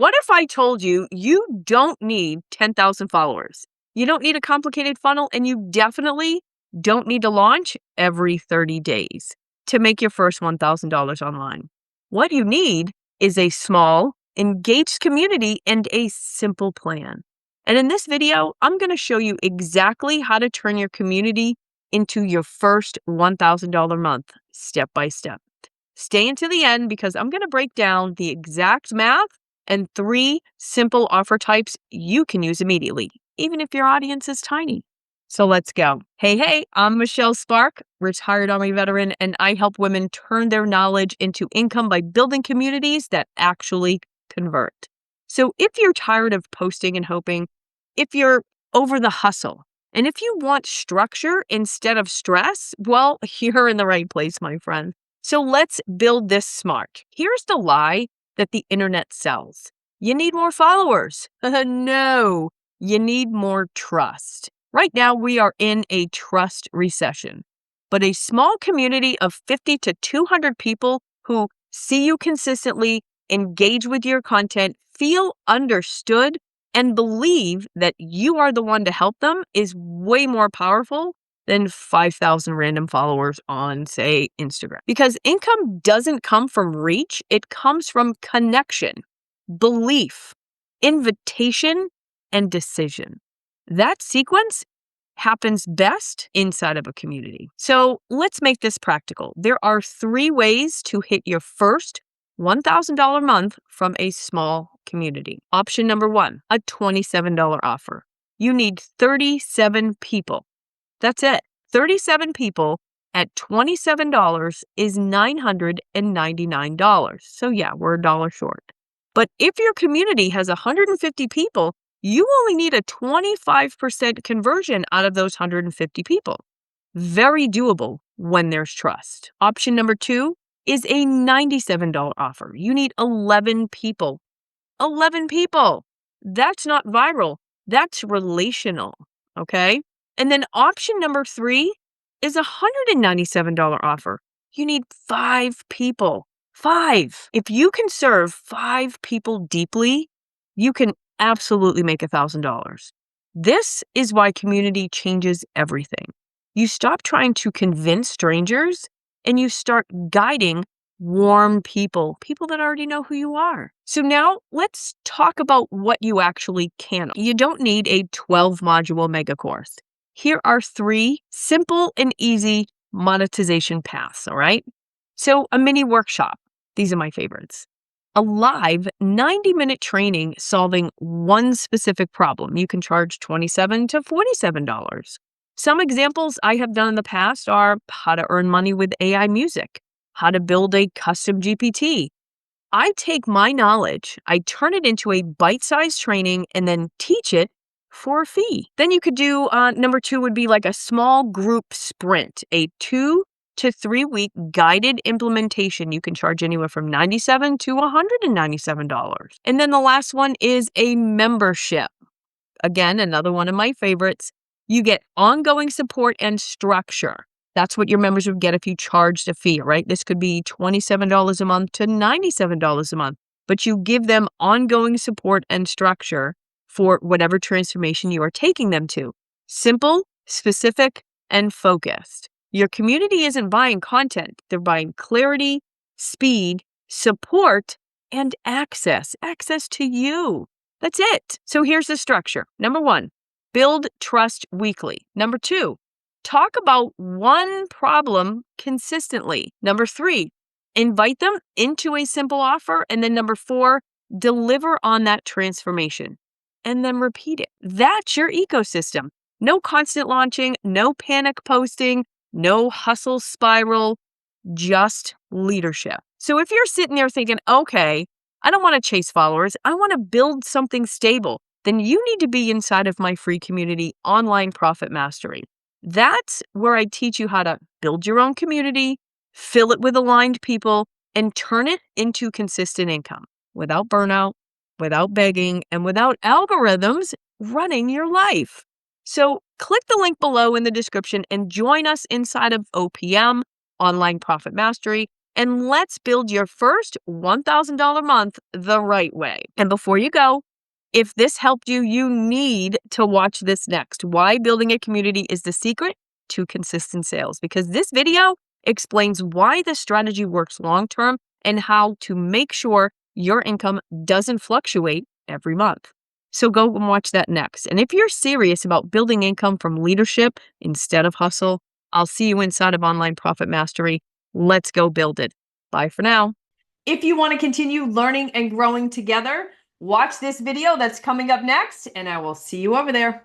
What if I told you you don't need 10,000 followers? You don't need a complicated funnel, and you definitely don't need to launch every 30 days to make your first $1,000 online. What you need is a small, engaged community and a simple plan. And in this video, I'm going to show you exactly how to turn your community into your first $1,000 month, step by step. Stay until the end because I'm going to break down the exact math and 3 simple offer types you can use immediately, even if your audience is tiny. So let's go. Hey, I'm Michelle Spark, retired Army veteran, and I help women turn their knowledge into income by building communities that actually convert. So if you're tired of posting and hoping, if you're over the hustle, and if you want structure instead of stress, well, you're in the right place, my friend. So let's build this smart. Here's the lie that the internet sells. You need more followers. No, you need more trust. Right now, we are in a trust recession, but a small community of 50 to 200 people who see you consistently, engage with your content, feel understood, and believe that you are the one to help them is way more powerful than 5,000 random followers on, say, Instagram. Because income doesn't come from reach, it comes from connection, belief, invitation, and decision. That sequence happens best inside of a community. So let's make this practical. There are 3 ways to hit your first $1,000 month from a small community. Option number 1, a $27 offer. You need 37 people. That's it. 37 people at $27 is $999. So yeah, we're $1 short. But if your community has 150 people, you only need a 25% conversion out of those 150 people. Very doable when there's trust. Option number 2 is a $97 offer. You need 11 people. 11 people. That's not viral. That's relational. Okay? And then option number 3 is a $197 offer. You need 5 people. 5. If you can serve 5 people deeply, you can absolutely make $1,000. This is why community changes everything. You stop trying to convince strangers and you start guiding warm people that already know who you are. So now let's talk about what you actually can. You don't need a 12-module mega course. Here are 3 simple and easy monetization paths, all right? So a mini workshop. These are my favorites. A live 90-minute training solving one specific problem. You can charge $27 to $47. Some examples I have done in the past are how to earn money with AI music, how to build a custom GPT. I take my knowledge, I turn it into a bite-sized training and then teach it for a fee. Then you could do, number 2 would be like a small group sprint, a 2 to 3 week guided implementation. You can charge anywhere from $97 to $197. And then the last one is a membership. Again, another one of my favorites. You get ongoing support and structure. That's what your members would get if you charged a fee, right? This could be $27 a month to $97 a month, but you give them ongoing support and structure for whatever transformation you are taking them to. Simple, specific, and focused. Your community isn't buying content. They're buying clarity, speed, support, and access. Access to you. That's it. So here's the structure. Number 1, build trust weekly. Number 2, talk about one problem consistently. Number 3, invite them into a simple offer. And then number 4, deliver on that transformation. And then repeat it. That's your ecosystem. No constant launching, no panic posting, no hustle spiral, just leadership. So if you're sitting there thinking, okay, I don't want to chase followers, I want to build something stable, then you need to be inside of my free community, Online Profit Mastery. That's where I teach you how to build your own community, fill it with aligned people, and turn it into consistent income without burnout, without begging, and without algorithms running your life. So click the link below in the description and join us inside of OPM, Online Profit Mastery. And let's build your first $1,000 month the right way. And before you go, if this helped you, you need to watch this next. Why building a community is the secret to consistent sales. Because this video explains why the strategy works long term and how to make sure your income doesn't fluctuate every month. So go and watch that next. And if you're serious about building income from leadership instead of hustle, I'll see you inside of Online Profit Mastery. Let's go build it. Bye for now. If you want to continue learning and growing together, watch this video that's coming up next, and I will see you over there.